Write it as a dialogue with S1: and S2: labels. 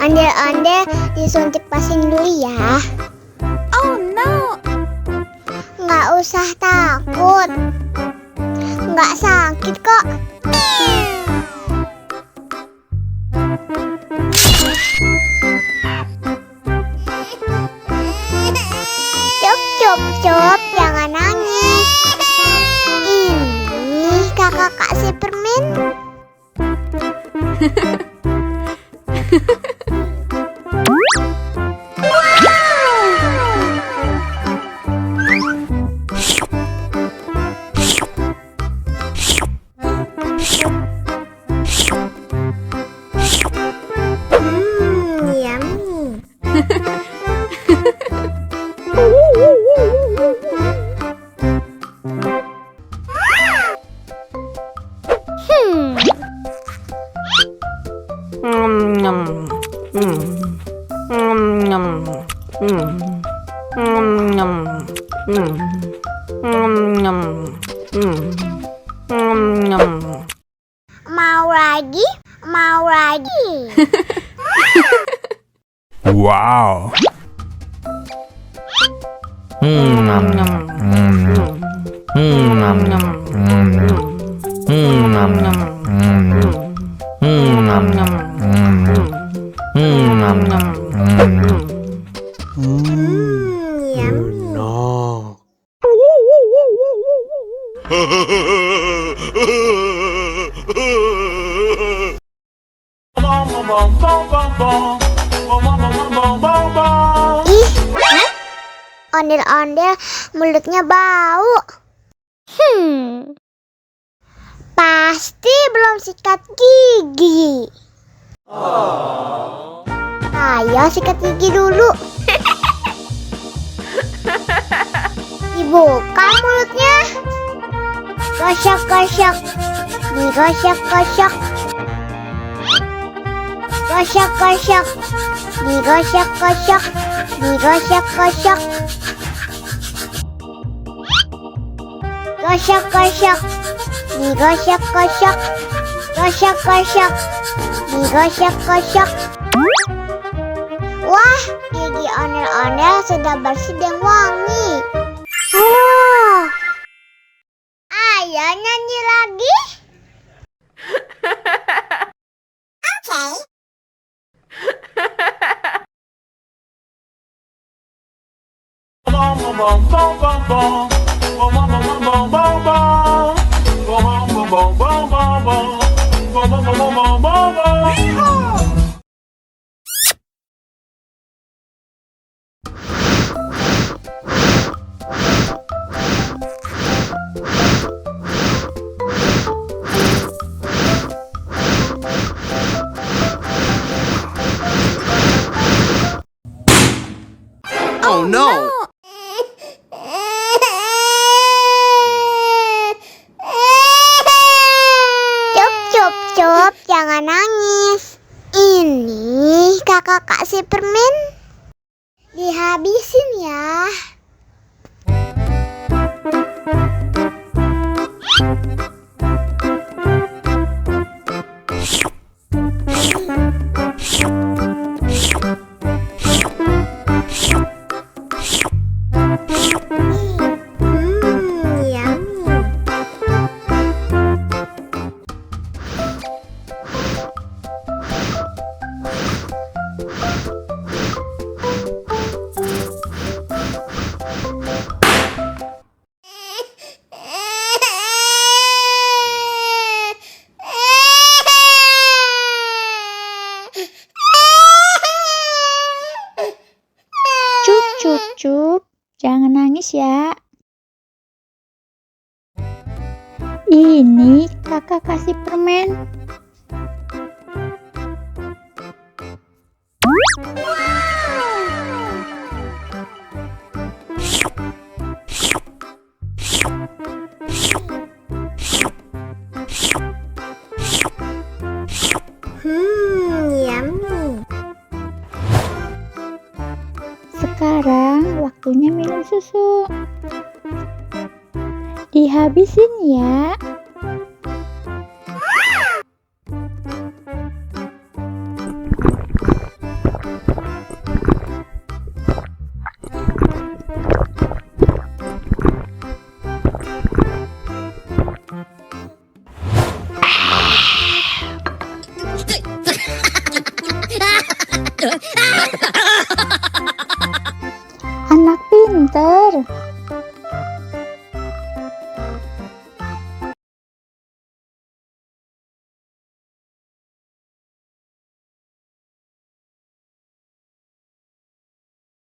S1: Ondel-ondel disuntik vaksin dulu ya.
S2: Oh no.
S1: Nggak usah takut. Nggak sakit kok. Cup, jangan nangis. Ini kakak kasih permen. Yummy. Mau lagi? Mau lagi?
S3: Wow.
S4: No.
S1: Ih, ondel-ondel mulutnya bau. Pasti belum sikat gigi. Ayo sikat gigi dulu. Dibuka mulutnya. Gosok-gosok. Digosok-gosok. Gosok-gosok. Digosok-gosok. Digosok-gosok. Gosok-gosok. Digosok-gosok. Gosok-gosok. Digosok-gosok. Wah, gigi ondel-ondel sudah bersih dan wangi. Oh, ayo nyanyi lagi.
S4: Oh no.
S1: Cup, jangan nangis. Ini kakak kasih permen. Dihabisin ya.
S2: Cup, jangan nangis ya. Ini kakak kasih permen.
S1: Yummy.
S2: Sekarang waktunya minum susu. Dihabisin ya.